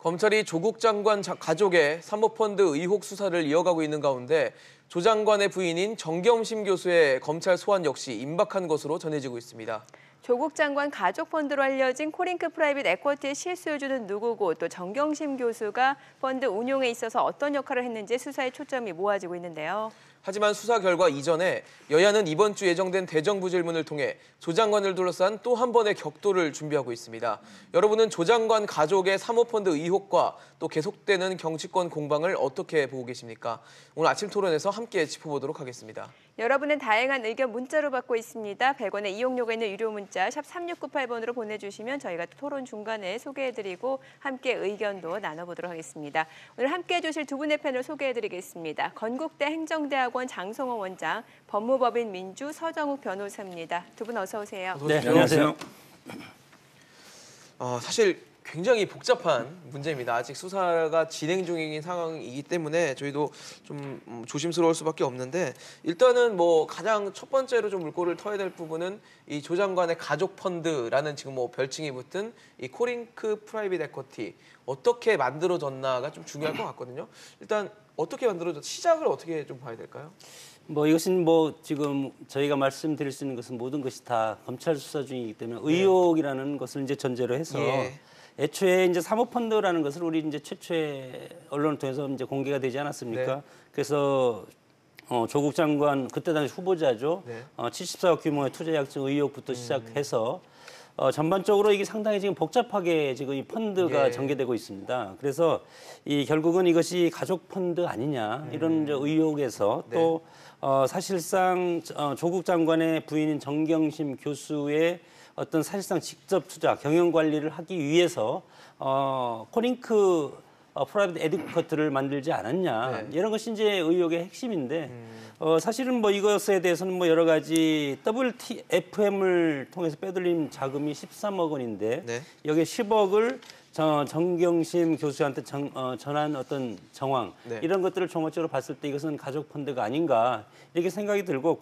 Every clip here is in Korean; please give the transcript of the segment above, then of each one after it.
검찰이 조국 장관 가족의 사모펀드 의혹 수사를 이어가고 있는 가운데 조 장관의 부인인 정경심 교수의 검찰 소환 역시 임박한 것으로 전해지고 있습니다. 조국 장관 가족 펀드로 알려진 코링크 프라이빗 에쿼티의 실소유주는 누구고 또 정경심 교수가 펀드 운용에 있어서 어떤 역할을 했는지 수사에 초점이 모아지고 있는데요. 하지만 수사 결과 이전에 여야는 이번 주 예정된 대정부 질문을 통해 조 장관을 둘러싼 또 한 번의 격돌을 준비하고 있습니다. 여러분은 조 장관 가족의 사모펀드 의혹과 또 계속되는 정치권 공방을 어떻게 보고 계십니까? 오늘 아침 토론에서 함께 짚어보도록 하겠습니다. 여러분은 다양한 의견 문자로 받고 있습니다. 100원의 이용료가 있는 유료 문자 샵 3698번으로 보내주시면 저희가 토론 중간에 소개해드리고 함께 의견도 나눠보도록 하겠습니다. 오늘 함께해 주실 두 분의 패널 소개해드리겠습니다. 건국대 행정대학원 장성호 원장, 법무법인 민주 서정욱 변호사입니다. 두 분 어서 오세요. 네, 안녕하세요. 사실 굉장히 복잡한 문제입니다. 아직 수사가 진행 중인 상황이기 때문에 저희도 좀 조심스러울 수밖에 없는데 일단은 가장 첫 번째로 좀 물꼬를 터야 될 부분은 이 조 장관의 가족 펀드라는 지금 별칭이 붙은 이 코링크 프라이빗 에쿼티 어떻게 만들어졌나가 좀 중요할 것 같거든요. 일단 어떻게 시작을 어떻게 좀 봐야 될까요? 이것은 지금 저희가 말씀드릴 수 있는 것은 모든 것이 다 검찰 수사 중이기 때문에 의혹이라는 것을 이제 전제로 해서 애초에 이제 사모펀드라는 것을 우리 이제 최초의 언론을 통해서 이제 공개가 되지 않았습니까? 그래서 조국 장관 그때 당시 후보자죠. 74억 규모의 투자 약정 의혹부터 시작해서 전반적으로 이게 상당히 지금 복잡하게 지금 이 펀드가 전개되고 있습니다. 그래서 결국은 이것이 가족 펀드 아니냐 이런 의혹에서 또 사실상 조국 장관의 부인인 정경심 교수의 어떤 사실상 직접 투자, 경영 관리를 하기 위해서 코링크 프라이빗 에듀커트를 만들지 않았냐 이런 것이 이제 의혹의 핵심인데 사실은 이것에 대해서는 여러 가지 WTFM을 통해서 빼돌린 자금이 13억 원인데 여기에 10억을 정경심 교수한테 전한 어떤 정황 이런 것들을 종합적으로 봤을 때 이것은 가족 펀드가 아닌가 이렇게 생각이 들고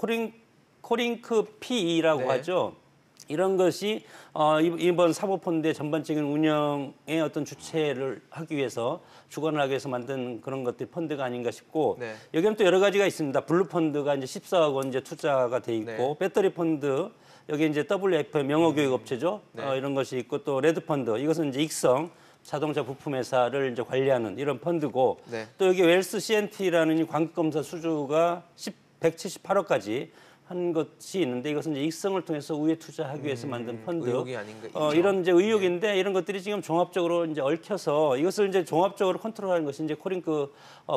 코링크 PE라고 하죠. 이런 것이 이번 사모펀드의 전반적인 운영의 어떤 주체를 하기 위해서 주관을 하기 위해서 만든 그런 것들이 펀드가 아닌가 싶고 여기는 또 여러 가지가 있습니다. 블루 펀드가 이제 14억 원 이제 투자가 돼 있고 배터리 펀드 여기 이제 WFM 영어교육 업체죠. 이런 것이 있고 또 레드 펀드 이것은 이제 익성 자동차 부품 회사를 이제 관리하는 이런 펀드고 또 여기 웰스 CNT라는 이 관검사 수주가 178억까지 한 것이 있는데 이것은 이제 익성을 통해서 우회 투자하기 위해서 만든 펀드. 의혹이 아닌가. 이런 이제 의혹인데 이런 것들이 지금 종합적으로 이제 얽혀서 이것을 이제 종합적으로 컨트롤하는 것이 이제 코링크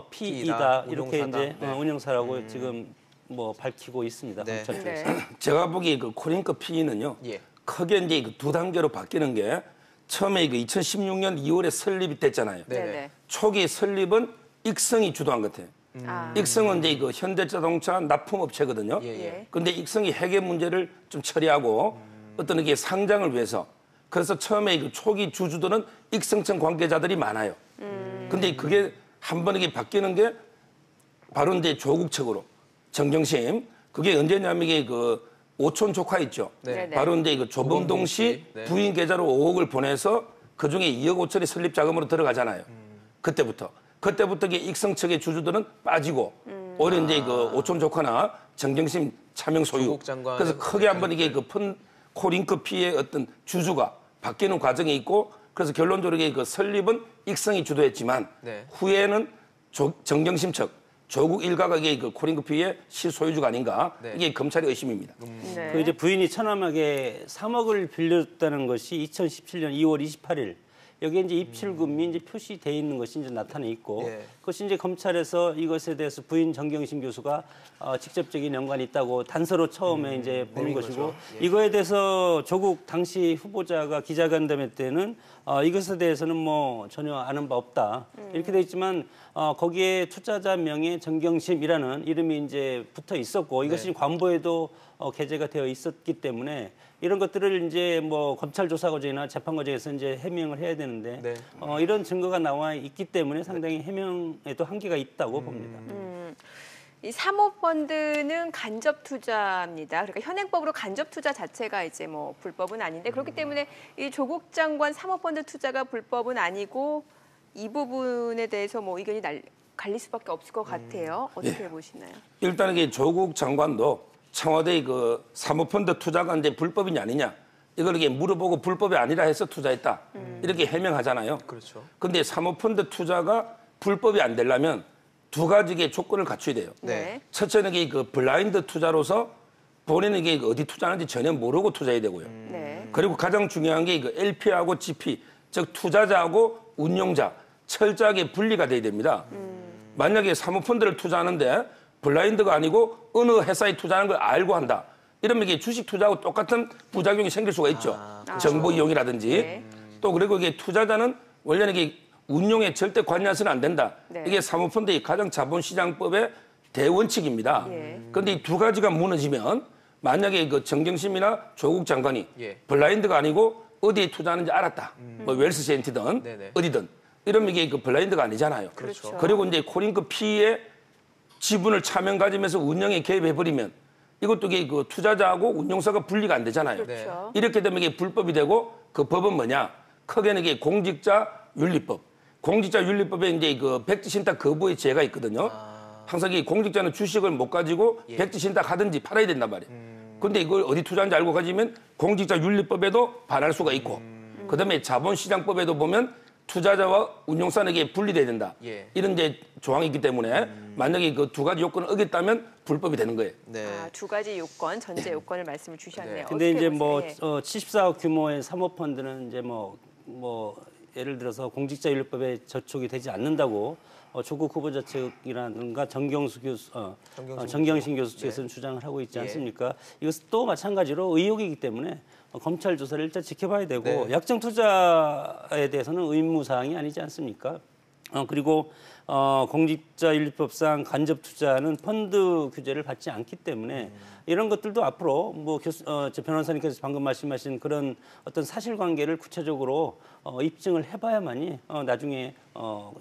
PE다 이렇게 이제 운영사라고 지금 밝히고 있습니다. 검찰 쪽에서. 제가 보기에 그 코링크 PE는요. 크게 이제 두 단계로 바뀌는 게 처음에 2016년 2월에 설립이 됐잖아요. 초기 설립은 익성이 주도한 것 같아요. 익성은 이제 현대자동차 납품업체거든요. 근데 익성이 회계 문제를 좀 처리하고 어떤 게 상장을 위해서 그래서 처음에 초기 주주들은 익성청 관계자들이 많아요. 근데 그게 한 번에 바뀌는 게 바로 이제 조국 측으로 정경심 그게 언제냐면 이게 오촌 조카 있죠. 바로 이제 조범동 씨 부인 계좌로 5억을 보내서 그 중에 2억 5천이 설립 자금으로 들어가잖아요. 그때부터 이게 익성 측의 주주들은 빠지고 오히려 이제 오촌 조카나 정경심 차명 소유. 그래서 크게 한번 이게 코링크 PE의 어떤 주주가 바뀌는 과정이 있고 그래서 결론적으로 이게 설립은 익성이 주도했지만 후에는 정경심 측 조국 일가가 이게 코링크 PE의 실소유주가 아닌가 이게 검찰의 의심입니다. 그 이제 부인이 처남에게 3억을 빌렸다는 것이 2017년 2월 28일. 여기에 이제 입출금이 이제 표시돼 있는 것이 이제 나타나 있고 그것이 이제 검찰에서 이것에 대해서 부인 정경심 교수가 직접적인 연관이 있다고 단서로 처음에 이제 보는 것이고 이거에 대해서 조국 당시 후보자가 기자간담회 때는 이것에 대해서는 전혀 아는 바 없다 이렇게 돼 있지만 거기에 투자자 명의 정경심이라는 이름이 이제 붙어 있었고 이것이 관보에도 게재가 되어 있었기 때문에 이런 것들을 이제 검찰 조사 과정이나 재판 과정에서 이제 해명을 해야 되는데 이런 증거가 나와 있기 때문에 상당히 해명에도 한계가 있다고 봅니다. 이 사모펀드는 간접 투자입니다. 그러니까 현행법으로 간접 투자 자체가 이제 불법은 아닌데 그렇기 때문에 이 조국 장관 사모펀드 투자가 불법은 아니고 이 부분에 대해서 뭐 의견이 갈릴 수밖에 없을 것 같아요. 어떻게 보시나요? 일단 이게 조국 장관도 청와대 그 사모펀드 투자가 이제 불법이냐 아니냐 이걸 이게 물어보고 불법이 아니라 해서 투자했다 이렇게 해명하잖아요. 그렇죠. 근데 사모펀드 투자가 불법이 안 되려면 두 가지의 조건을 갖춰야 돼요. 네. 첫째는 이게 그 블라인드 투자로서 본인은 이게 어디 투자하는지 전혀 모르고 투자해야 되고요. 네. 그리고 가장 중요한 게 그 LP하고 GP, 즉 투자자하고 운용자 철저하게 분리가 돼야 됩니다. 만약에 사모펀드를 투자하는데 블라인드가 아니고 어느 회사에 투자하는 걸 알고 한다. 이러면 이게 주식 투자하고 똑같은 부작용이 생길 수가 있죠. 정보 이용이라든지. 네. 또 그리고 이게 투자자는 원래는 이게 운용에 절대 관여해서는 안 된다. 네. 이게 사모펀드의 가장 자본시장법의 대원칙입니다. 그런데 이 두 가지가 무너지면 만약에 그 정경심이나 조국 장관이 블라인드가 아니고 어디에 투자하는지 알았다. 뭐 웰스센티든 네네. 어디든 이러면 이게 그 블라인드가 아니잖아요. 그렇죠. 그리고 이제 코링크 P의 지분을 차명 가지면서 운영에 개입해버리면 이것도 이게 그 투자자하고 운용사가 분리가 안 되잖아요. 그렇죠. 이렇게 되면 이게 불법이 되고 그 법은 뭐냐? 크게는 이게 공직자윤리법. 공직자윤리법에 이제 그 백지신탁 거부의 제가 있거든요. 항상 이 공직자는 주식을 못 가지고 백지신탁 하든지 팔아야 된단 말이에요. 근데 이걸 어디 투자하는지 알고 가지면 공직자윤리법에도 반할 수가 있고 그다음에 자본시장법에도 보면 투자자와 운용사에게 분리돼야 된다. 이런 이제 조항이 있기 때문에 만약에 그 두 가지 요건을 어겼다면 불법이 되는 거예요. 네. 두 가지 요건, 전제 요건을 말씀을 주셨네요. 근데 이제 뭐 예. 74억 규모의 사모펀드는 이제 뭐 예를 들어서 공직자윤리법에 저촉이 되지 않는다고 조국 후보자 측이라든가 정경수 교수, 정경심 교수 측에서는 주장을 하고 있지 않습니까? 이것은 또 마찬가지로 의혹이기 때문에 검찰 조사를 일단 지켜봐야 되고 약정 투자에 대해서는 의무사항이 아니지 않습니까? 그리고 공직자윤리법상 간접 투자는 펀드 규제를 받지 않기 때문에 이런 것들도 앞으로 뭐 변호사님께서 방금 말씀하신 그런 어떤 사실관계를 구체적으로 입증을 해봐야만이 나중에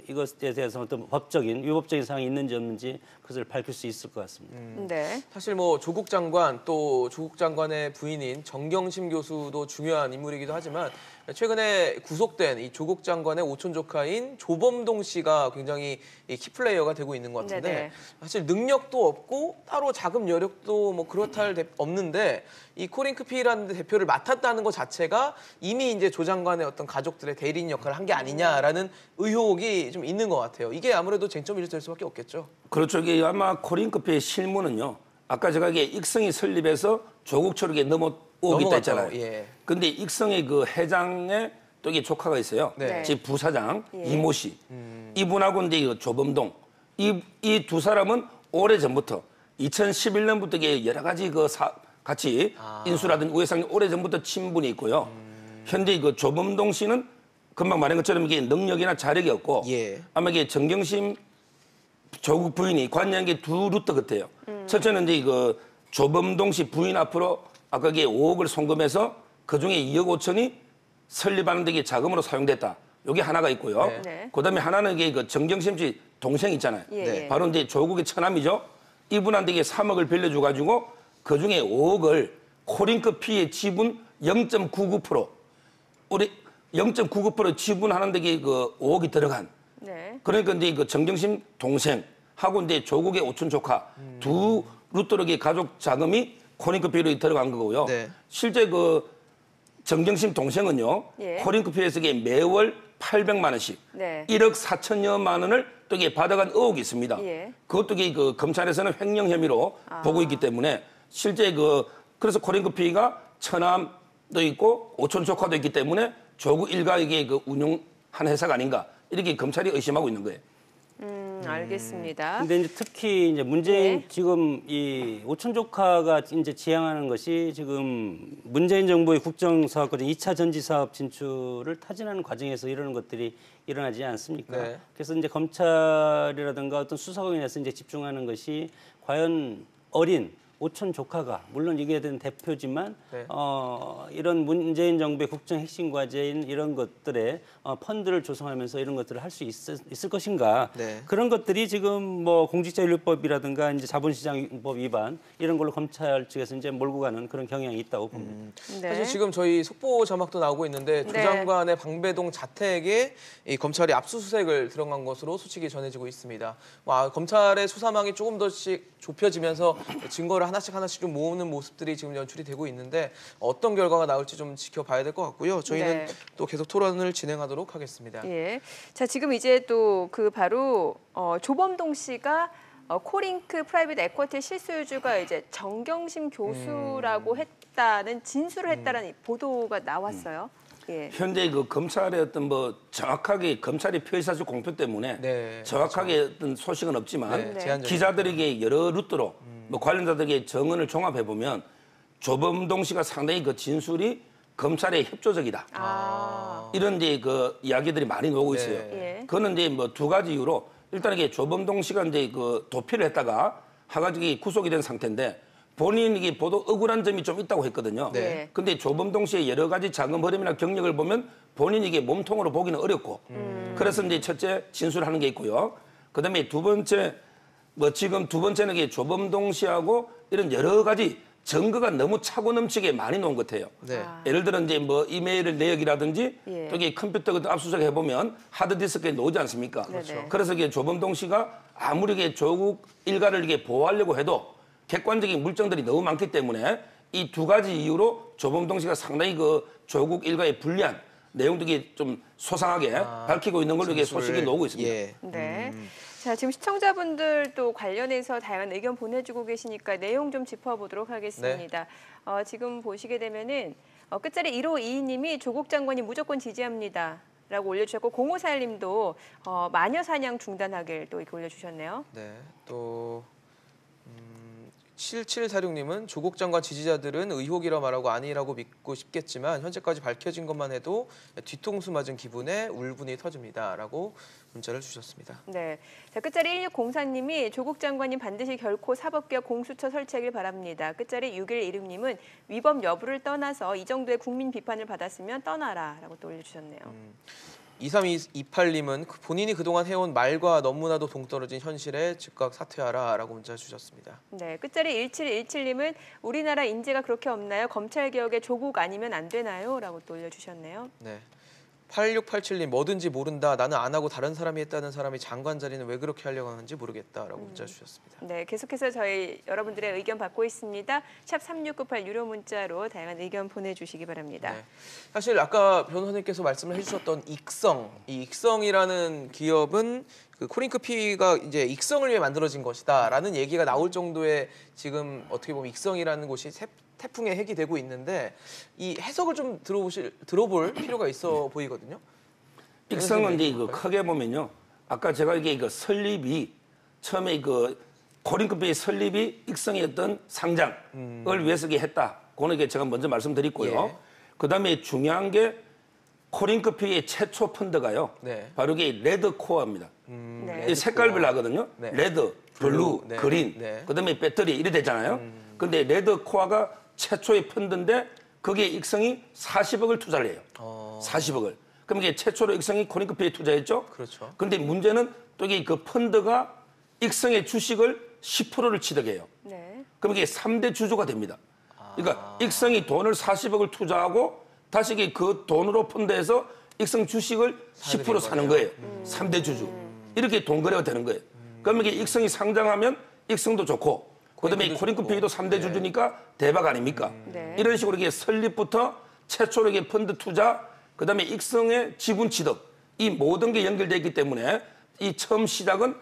이것에 대해서 어떤 법적인 위법적인 사항이 있는지 없는지 그것을 밝힐 수 있을 것 같습니다. 네. 사실 뭐 조국 장관 또 조국 장관의 부인인 정경심 교수도 중요한 인물이기도 하지만 최근에 구속된 이 조국 장관의 오촌 조카인 조범동 씨가 굉장히 이 키플레이어가 되고 있는 것 같은데 네네. 사실 능력도 없고 따로 자금 여력도 뭐 그렇다 할 없는데 이 코링크피라는 대표를 맡았다는 것 자체가 이미 이제 조 장관의 어떤 가족들의 대리인 역할을 한 게 아니냐라는 의혹이 좀 있는 것 같아요. 이게 아무래도 쟁점이 될 수밖에 없겠죠. 그렇죠. 이게 아마 코링크피의 실무는요. 아까 제가 이게 익성이 설립해서 조국 초록에 넘어오겠다 했잖아요. 근데 익성의 그 회장의 또 이게 조카가 있어요. 네. 제 부사장 이모 씨. 이분하고 이제 그 조범동. 이 두 사람은 오래 전부터 2011년부터 이게 여러 가지 그 같이 인수라든지 우회상이 오래 전부터 친분이 있고요. 현재 그 조범동 씨는 금방 말한 것처럼 이게 능력이나 자력이 없고 아마 이게 정경심 조국 부인이 관여한 게 두 루트 같아요. 첫째는 이제 그 조범동 씨 부인 앞으로 아까 이게 5억을 송금해서 그 중에 2억 5천이 설립하는 데 자금으로 사용됐다. 이게 하나가 있고요. 그다음에 하나는 이게 그 정경심 씨 동생 있잖아요. 바로 이제 조국의 처남이죠. 이분한테 이게 3억을 빌려줘 가지고 그 중에 5억을 코링크피의 지분 0.99% 우리 0.99% 지분하는 데 그 5억이 들어간. 그러니까 이제 그 정경심 동생하고 이제 조국의 오촌 조카 두 루트럭의 가족 자금이 코링크피로 들어간 거고요. 실제 그 정경심 동생은요. 코링크피에서 매월 800만 원씩 1억 4천여만 원을 또 이게 받아간 의혹이 있습니다. 그것도 그 검찰에서는 횡령 혐의로 보고 있기 때문에 실제 그래서 코링크피가 처남도 있고 오촌 조카도 있기 때문에 조국 일가에게 그 운용한 회사가 아닌가 이렇게 검찰이 의심하고 있는 거예요. 알겠습니다. 근데 이제 특히 이제 문재인 지금 이 오촌 조카가 이제 지향하는 것이 지금 문재인 정부의 국정 사업 과정 2차 전지 사업 진출을 타진하는 과정에서 이러는 것들이 일어나지 않습니까? 그래서 이제 검찰이라든가 어떤 수사관에서 이제 집중하는 것이 과연 어린 오촌 조카가 물론 이게 된 대표지만 네. 이런 문재인 정부의 국정 핵심 과제인 이런 것들에 펀드를 조성하면서 이런 것들을 할 수 있을 것인가? 네. 그런 것들이 지금 뭐 공직자윤리법이라든가 이제 자본시장법 위반 이런 걸로 검찰 측에서 이제 몰고 가는 그런 경향이 있다고 봅니다. 네. 사실 지금 저희 속보 자막도 나오고 있는데 조 네. 장관의 방배동 자택에 이 검찰이 압수수색을 들어간 것으로 소식이 전해지고 있습니다. 검찰의 수사망이 조금 더씩 좁혀지면서 증거를 하나씩 좀 모으는 모습들이 지금 연출이 되고 있는데 어떤 결과가 나올지 좀 지켜봐야 될 것 같고요. 저희는 네. 또 계속 토론을 진행하도록 하겠습니다. 예. 자, 지금 이제 또 그 바로 조범동 씨가 코링크 프라이빗 에쿼티 실소유주가 이제 정경심 교수라고 했다는 진술을 했다는 보도가 나왔어요. 예. 현재 그 검찰의 어떤 뭐 정확하게 검찰의 표의사실 공표 때문에 네, 정확하게 어떤 소식은 없지만 네, 제한적인 기자들에게 여러 루트로 뭐 관련자들에게 정언을 종합해 보면 조범동 씨가 상당히 그 진술이 검찰에 협조적이다. 이런 이제 그 이야기들이 많이 나오고 있어요. 예. 그거는 이제 뭐 두 가지 이유로 일단 이게 조범동 씨가 이제 그 도피를 했다가 하가지고 구속이 된 상태인데 본인이 이게 보도 억울한 점이 좀 있다고 했거든요. 네. 근데 조범동 씨의 여러 가지 자금 흐름이나 경력을 보면 본인이 이게 몸통으로 보기는 어렵고 그래서 이제 첫째 진술하는 게 있고요. 그다음에 두 번째 뭐 지금 두 번째는 이게 조범동 씨하고 이런 여러 가지 증거가 너무 차고 넘치게 많이 나온 것 같아요. 네. 예를 들어 이제 뭐 이메일 내역이라든지 예. 여기 컴퓨터 같은 압수수색 해보면 하드디스크에 놓지 않습니까? 그렇죠. 그래서 이게 조범동 씨가 아무리 이게 조국 일가를 이게 보호하려고 해도 객관적인 물증들이 너무 많기 때문에 이 두 가지 이유로 조범동 씨가 상당히 그 조국 일가에 불리한 내용들이 좀 소상하게 밝히고 있는 걸로 이게 소식이 나오고 있습니다. 예. 네. 자, 지금 시청자분들도 관련해서 다양한 의견 보내주고 계시니까 내용 좀 짚어보도록 하겠습니다. 지금 보시게 되면은 끝자리 1522님이 조국 장관이 무조건 지지합니다. 라고 올려주셨고 0541님도 마녀 사냥 중단하길 또 이렇게 올려주셨네요. 네. 또 7746님은 조국 장관 지지자들은 의혹이라 말하고 아니라고 믿고 싶겠지만 현재까지 밝혀진 것만 해도 뒤통수 맞은 기분에 울분이 터집니다라고 문자를 주셨습니다. 네. 자, 끝자리 1604님이 조국 장관님 반드시 결코 사법개혁 공수처 설치하길 바랍니다. 끝자리 6116님은 위법 여부를 떠나서 이 정도의 국민 비판을 받았으면 떠나라라고 또 올려주셨네요. 2328님은 본인이 그동안 해온 말과 너무나도 동떨어진 현실에 즉각 사퇴하라라고 문자 주셨습니다. 네, 끝자리 1717님은 우리나라 인재가 그렇게 없나요? 검찰개혁에 조국 아니면 안 되나요? 라고 또 올려주셨네요. 네. 8687님 뭐든지 모른다. 나는 안 하고 다른 사람이 했다는 사람이 장관 자리는 왜 그렇게 하려고 하는지 모르겠다라고 문자 주셨습니다. 네, 계속해서 저희 여러분들의 의견 받고 있습니다. 샵 3698 유료 문자로 다양한 의견 보내주시기 바랍니다. 네. 사실 아까 변호사님께서 말씀을 해주셨던 익성, 이 익성이라는 기업은 그 코링크 피가 이제 익성을 위해 만들어진 것이다라는 얘기가 나올 정도의 지금 어떻게 보면 익성이라는 곳이 태풍의 핵이 되고 있는데 이 해석을 좀 들어볼 필요가 있어 보이거든요. 익성은 이제 그 크게 보면요. 아까 제가 이게 그 설립이 처음에 그 코링크피의 설립이 익성의 어떤 상장을 위해서 했다. 그거는 이게 제가 먼저 말씀드렸고요. 예. 그다음에 중요한 게 코링크피의 최초 펀드가요. 네. 바로 이게 레드 코어입니다. 네. 이 색깔별로 하거든요. 네. 레드, 블루, 네. 그린, 네. 그다음에 배터리 이래 되잖아요. 근데 레드 코어가 최초의 펀드인데 거기에 익성이 40억을 투자를 해요. 40억을. 그럼 이게 최초로 익성이 코링크피에 투자했죠. 그렇죠. 근데 문제는 또 이게 그 펀드가 익성의 주식을 10%를 취득해요. 네. 그럼 이게 3대 주주가 됩니다. 그러니까 익성이 돈을 40억을 투자하고 다시 이게 그 돈으로 펀드에서 익성 주식을 10% 사는 거예요. 3대 주주. 이렇게 돈 거래가 되는 거예요. 그러면 이게 익성이 상장하면 익성도 좋고 그다음에 코링크피도 3대 주주니까 대박 아닙니까? 네. 이런 식으로 이게 설립부터 최초로 이게 펀드 투자, 그다음에 익성의 지분 취득 이 모든 게 연결되어 있기 때문에 이 처음 시작은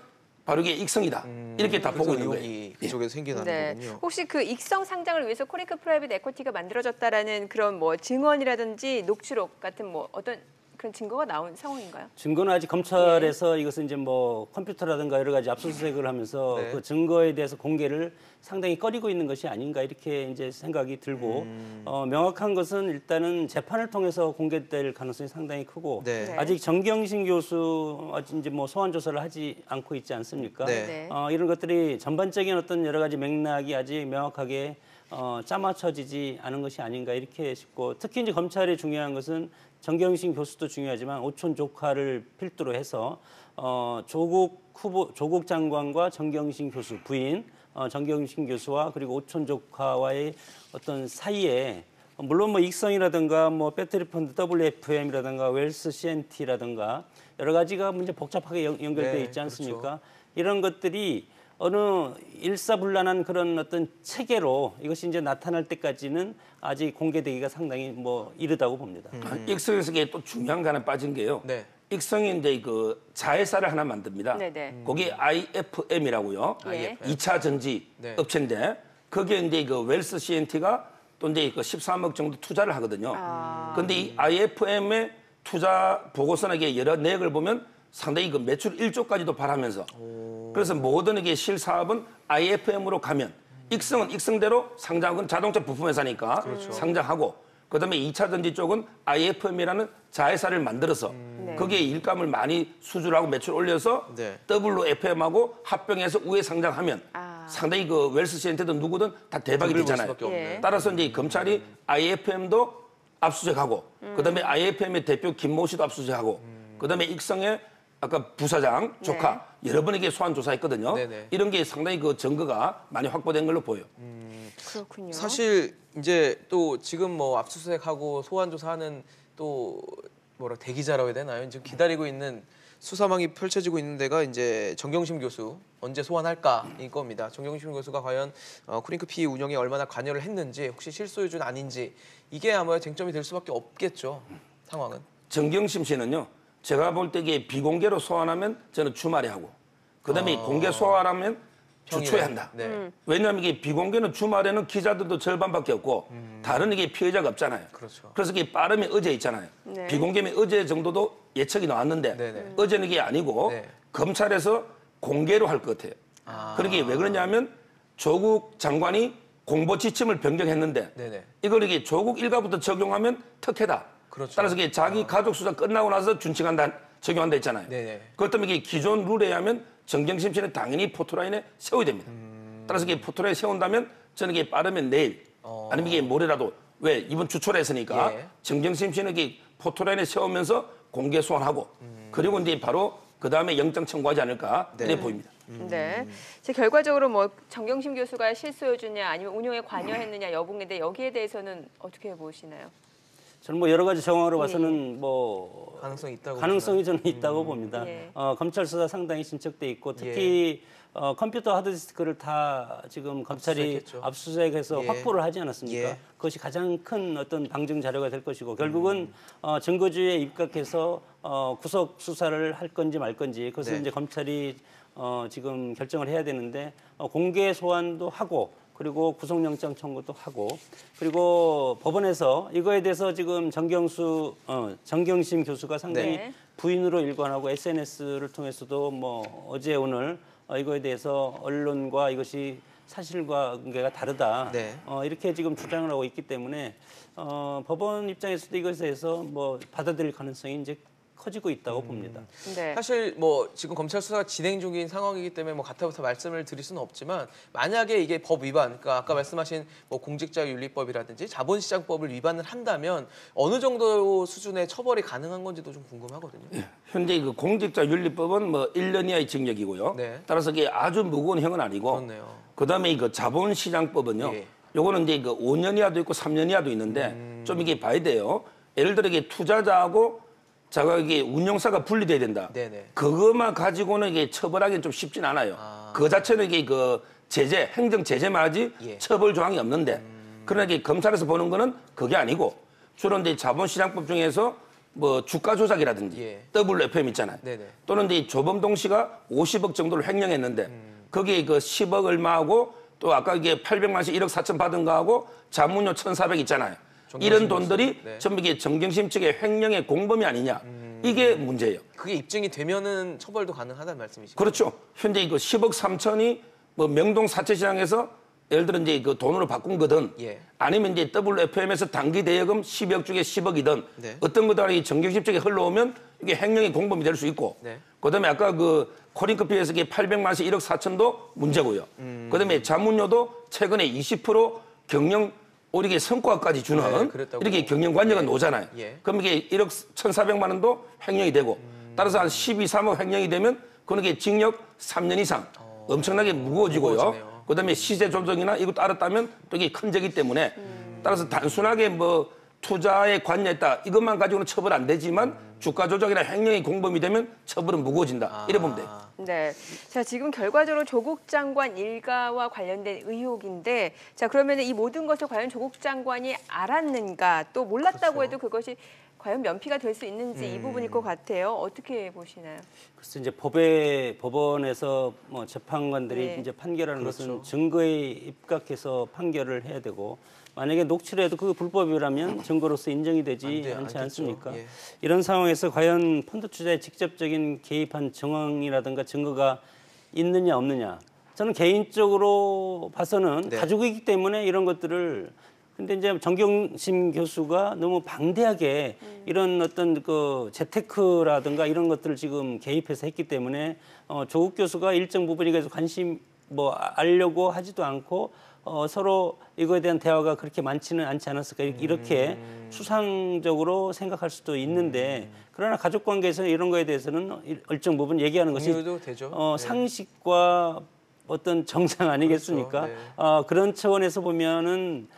바로 이게 익성이다. 이렇게 다 보고 있는 거예요. 그쪽에서 생겨나는 네. 거군요. 혹시 그 익성 상장을 위해서 코링크 프라이빗 에쿼티가 만들어졌다라는 그런 뭐 증언이라든지 녹취록 같은 뭐 어떤 그런 증거가 나온 상황인가요? 증거는 아직 검찰에서 이것은 이제 뭐 컴퓨터라든가 여러 가지 압수수색을 하면서 네. 그 증거에 대해서 공개를 상당히 꺼리고 있는 것이 아닌가 이렇게 이제 생각이 들고 명확한 것은 일단은 재판을 통해서 공개될 가능성이 상당히 크고 네. 네. 아직 정경심 교수 아직 이제 뭐 소환 조사를 하지 않고 있지 않습니까? 네. 네. 이런 것들이 전반적인 어떤 여러 가지 맥락이 아직 명확하게 짜맞춰지지 않은 것이 아닌가 이렇게 싶고 특히 이제 검찰이 중요한 것은 정경심 교수도 중요하지만 오촌 조카를 필두로 해서 조국 장관과 정경심 교수 부인 정경심 교수와 그리고 오촌 조카와의 어떤 사이에 물론 뭐 익성이라든가 뭐 배터리 펀드 WFM이라든가 웰스 CNT라든가 여러 가지가 문제 복잡하게 연결되어 네, 있지 않습니까? 그렇죠. 이런 것들이 어느 일사불란한 그런 어떤 체계로 이것이 이제 나타날 때까지는 아직 공개되기가 상당히 뭐 이르다고 봅니다. 익성에서 또 중요한 거 하나 빠진 게요. 네. 익성이 이제 그 자회사를 하나 만듭니다. 네네. 거기 IFM이라고요. 예. 2차 전지 네. 업체인데 거기에 이제 그 웰스 CNT가 또 이제 그 13억 정도 투자를 하거든요. 그런데 이 IFM의 투자 보고서나 이게 여러 내역을 보면 상당히 그 매출 1조까지도 바라면서 그래서 모든 이게 실사업은 IFM으로 가면 익성은 익성대로 상장은 자동차 부품 회사니까 상장하고 그다음에 2차 전지 쪽은 IFM이라는 자회사를 만들어서 네. 거기에 일감을 많이 수주하고 매출 올려서 네. WFM하고 합병해서 우회 상장하면 상당히 그 웰스 CNT든 누구든 다 대박이 돈을 벌 되잖아요. 수밖에 없네. 예. 따라서 이제 검찰이 IFM도 압수수색하고 그다음에 IFM의 대표 김모 씨도 압수수색하고 그다음에 익성의 아까 부사장 조카 여러 번에게 소환 조사했거든요. 네네. 이런 게 상당히 그 증거가 많이 확보된 걸로 보여요. 그렇군요. 사실 이제 또 지금 뭐 압수수색하고 소환 조사하는 또 뭐라 대기자라고 해야 되나요? 지금 기다리고 있는 수사망이 펼쳐지고 있는 데가 이제 정경심 교수 언제 소환할까인 겁니다. 정경심 교수가 과연 쿠링크 PE 운영에 얼마나 관여를 했는지 혹시 실소유주는 아닌지 이게 아마 쟁점이 될 수밖에 없겠죠. 상황은. 정경심 씨는요. 제가 볼 때 이게 비공개로 소환하면 저는 주말에 하고 그다음에 공개 소환하면 주초에 한다. 네. 왜냐하면 이게 비공개는 주말에는 기자들도 절반밖에 없고 다른 이게 피해자가 없잖아요. 그렇죠. 그래서 이게 빠르면 어제 있잖아요. 네. 비공개면 어제 정도도 예측이 나왔는데 네네. 어제는 이게 아니고 네. 검찰에서 공개로 할 것 같아요. 그러게 왜 그러냐면 조국 장관이 공보 지침을 변경했는데 네네. 이걸 이게 조국 일가부터 적용하면 특혜다. 그렇죠. 따라서 이게 자기 가족 수사 끝나고 나서 준칙한다 적용한다 했잖아요. 네네. 그렇다면 이게 기존 룰에 의하면 정경심 씨는 당연히 포토라인에 세워야 됩니다. 따라서 이게 포토라인에 세운다면 저는 이게 빠르면 내일 아니면 이게 모레라도 왜 이번 주초라 했으니까 예. 정경심 씨는 이게 포토라인에 세우면서 공개 소환하고 그리고 이제 바로 그 다음에 영장 청구하지 않을까 이렇게 보입니다. 네. 제 결과적으로 뭐 정경심 교수가 실소유주냐 아니면 운용에 관여했느냐 여부인데 여기에 대해서는 어떻게 보시나요? 저는 뭐 여러 가지 정황으로 봐서는 뭐 가능성이 있다고 가능성이 저는 있다고 봅니다. 예. 검찰 수사 상당히 진척돼 있고 특히 컴퓨터 하드디스크를 다 지금 검찰이 압수수색했죠. 압수수색해서 예. 확보를 하지 않았습니까? 예. 그것이 가장 큰 어떤 방증 자료가 될 것이고 결국은 증거주의에 입각해서 구속 수사를 할 건지 말 건지 그것을 네. 이제 검찰이 지금 결정을 해야 되는데 공개 소환도 하고 그리고 구속영장 청구도 하고 그리고 법원에서 이거에 대해서 지금 정경심 교수가 상당히 네. 부인으로 일관하고 SNS를 통해서도 뭐 어제 오늘 이거에 대해서 언론과 이것이 사실관계가 다르다 네. 이렇게 지금 주장을 하고 있기 때문에 법원 입장에서도 이것에 대해서 뭐 받아들일 가능성이 이제 커지고 있다고 봅니다. 네. 사실 뭐 지금 검찰 수사가 진행 중인 상황이기 때문에 뭐 가타부터 말씀을 드릴 수는 없지만 만약에 이게 법 위반, 그러니까 아까 말씀하신 뭐 공직자윤리법이라든지 자본시장법을 위반을 한다면 어느 정도 수준의 처벌이 가능한 건지도 좀 궁금하거든요. 현재 그 공직자윤리법은 뭐 1년 이하의 징역이고요. 네. 따라서 이게 아주 무거운 형은 아니고 그렇네요. 그다음에 이거 자본시장법은요. 예. 요거는 이제 그 5년 이하도 있고 3년 이하도 있는데 좀 이게 봐야 돼요. 예를 들어 이게 투자자하고 자가 이게 운용사가 분리돼야 된다. 네네. 그것만 가지고는 이게 처벌하기는 좀 쉽진 않아요. 그 자체는 이게 그 제재, 행정 제재만 하지 예. 처벌 조항이 없는데 그러나 이게 검찰에서 보는 거는 그게 아니고 주로 이제 자본시장법 중에서 뭐 주가 조작이라든지 예. WFM 있잖아요. 네네. 또는 이제 조범동 씨가 50억 정도를 횡령했는데 거기에 그 10억 얼마하고 또 아까 이게 800만 씩 1억 4천 받은 거하고 자문료 1,400 있잖아요. 이런 돈들이 전부 이게 정경심 측의 횡령의 공범이 아니냐. 이게 문제예요. 그게 입증이 되면은 처벌도 가능하다는 말씀이시죠? 그렇죠. 현재 이거 10억 3천이 뭐 명동 사채시장에서 예를 들어 이제 그 돈으로 바꾼 거든 아니면 이제 WFM에서 단기 대여금 10억 중에 10억이든 어떤 거다 정경심 측에 흘러오면 이게 횡령의 공범이 될 수 있고 그다음에 아까 그 코링커피에서 800만 원씩 1억 4천도 문제고요. 그다음에 자문료도 최근에 20% 경영 오히려 성과까지 주는 이렇게 경영관료가 나오잖아요. 그럼 이게 1억 1,400만 원도 횡령이 되고 따라서 한 12, 3억 횡령이 되면 그건 이게 징역 3년 이상 엄청나게 무거워지고요. 그다음에 시세 조정이나 이것도 알았다면 또 이게 큰 죄이기 때문에 따라서 단순하게 뭐 투자에 관여했다 이것만 가지고는 처벌 안 되지만 주가 조작이나 횡령이 공범이 되면 처벌은 무거워진다. 이래 보면 돼요. 네. 자, 지금 결과적으로 조국 장관 일가와 관련된 의혹인데 자, 그러면 이 모든 것을 과연 조국 장관이 알았는가 또 몰랐다고 해도 그것이 과연 면피가 될 수 있는지 이 부분일 것 같아요. 어떻게 보시나요? 글쎄 이제 법원에서 뭐 재판관들이 이제 판결하는 것은 증거에 입각해서 판결을 해야 되고 만약에 녹취를 해도 그게 불법이라면 증거로서 인정이 되지 않지 않습니까? 이런 상황에서 과연 펀드 투자에 직접적인 개입한 정황이라든가 증거가 있느냐 없느냐. 저는 개인적으로 봐서는 가지고 있기 때문에 이런 것들을 근데 이제 정경심 교수가 너무 방대하게 이런 어떤 그 재테크라든가 이런 것들을 지금 개입해서 했기 때문에 조국 교수가 일정 부분 이거에 관심 뭐 알려고 하지도 않고 서로 이거에 대한 대화가 그렇게 많지는 않지 않았을까 이렇게 수상적으로 생각할 수도 있는데 그러나 가족 관계에서 이런 거에 대해서는 일정 부분 얘기하는 것이 되죠. 상식과 어떤 정상 아니겠습니까? 그런 차원에서 보면은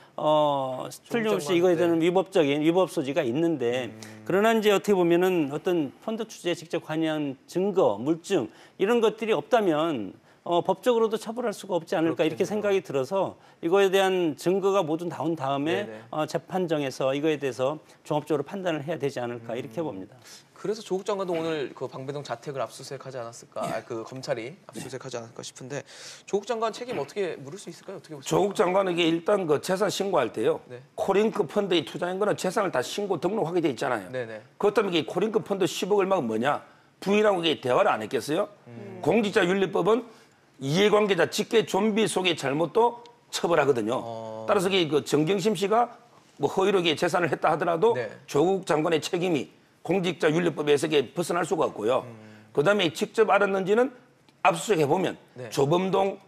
틀림없이 이거에 대한 위법 소지가 있는데 그러나 이제 어떻게 보면은 어떤 펀드 투자에 직접 관여한 증거, 물증 이런 것들이 없다면 법적으로도 처벌할 수가 없지 않을까 이렇게 생각이 들어서 이거에 대한 증거가 모두 나온 다음에 재판정에서 이거에 대해서 종합적으로 판단을 해야 되지 않을까 이렇게 봅니다. 그래서 조국 장관도 오늘 그 방배동 자택을 압수수색하지 않았을까? 그 검찰이 압수수색하지 않았을까 싶은데 조국 장관 책임 어떻게 물을 수 있을까요? 어떻게 보십니까? 조국 장관에게 일단 그 재산 신고할 때요. 코링크 펀드에 투자한 거는 재산을 다 신고 등록하게 돼 있잖아요. 그렇다면 이게 코링크 펀드 10억 얼마가 뭐냐? 부인하고 이게 대화를 안 했겠어요? 공직자윤리법은 이해관계자 직계 좀비 속의 잘못도 처벌하거든요. 따라서 그 정경심 씨가 뭐 허위로 재산을 했다 하더라도 조국 장관의 책임이 공직자윤리법에서 벗어날 수가 없고요. 그다음에 직접 알았는지는 압수수색 해보면 조범동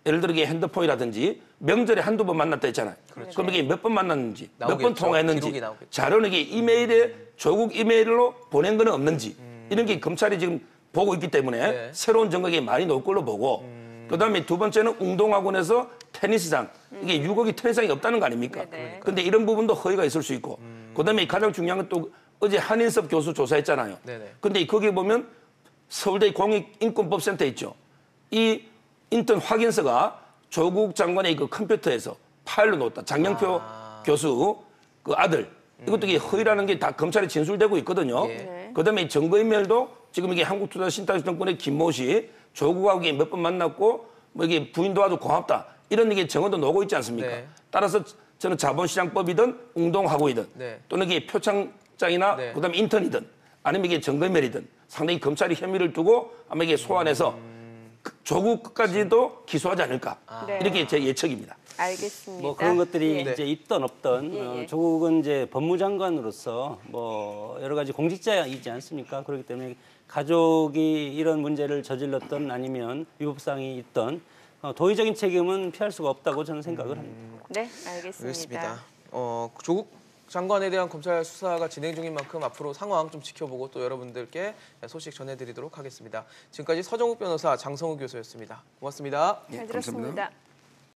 예를 들어 핸드폰이라든지 명절에 한두 번 만났다 했잖아요. 그럼 이게 몇 번 만났는지 몇 번 통화했는지 자료는 이게 이메일에 조국 이메일로 보낸 건 없는지 이런 게 검찰이 지금 보고 있기 때문에 새로운 증거가 많이 나올 걸로 보고 그다음에 두 번째는 운동학원에서 테니스장 이게 6억이 테니스장이 없다는 거 아닙니까? 그런데 이런 부분도 허위가 있을 수 있고 그다음에 가장 중요한 건 또 어제 한인섭 교수 조사했잖아요. 그런데 거기에 보면 서울대 공익인권법센터 있죠. 이 인턴 확인서가 조국 장관의 그 컴퓨터에서 파일로 놓았다. 장영표 교수 그 아들 이것도 이게 허위라는 게 다 검찰에 진술되고 있거든요. 그다음에 증거인멸도 지금 이게 한국투자신탁정권의 김모 씨 조국하고 몇 번 만났고 뭐 이게 부인 도와줘 고맙다 이런 이게 증언도 나오고 있지 않습니까? 따라서 저는 자본시장법이든 운동학원이든 또는 이게 표창장이나 그다음에 인턴이든 아니면 이게 증거인멸이든 상당히 검찰이 혐의를 두고 아마 이게 소환해서 조국까지도 기소하지 않을까 이렇게 제 예측입니다. 알겠습니다. 뭐 그런 것들이 이제 있던 없던 조국은 이제 법무장관으로서 뭐 여러 가지 공직자이지 않습니까? 그렇기 때문에 가족이 이런 문제를 저질렀던 아니면 위법사항이 있던 도의적인 책임은 피할 수가 없다고 저는 생각을 합니다. 네, 알겠습니다. 조국 장관에 대한 검찰 수사가 진행 중인 만큼 앞으로 상황 좀 지켜보고 또 여러분들께 소식 전해드리도록 하겠습니다. 지금까지 서정욱 변호사, 장성우 교수였습니다. 고맙습니다. 잘 들었습니다.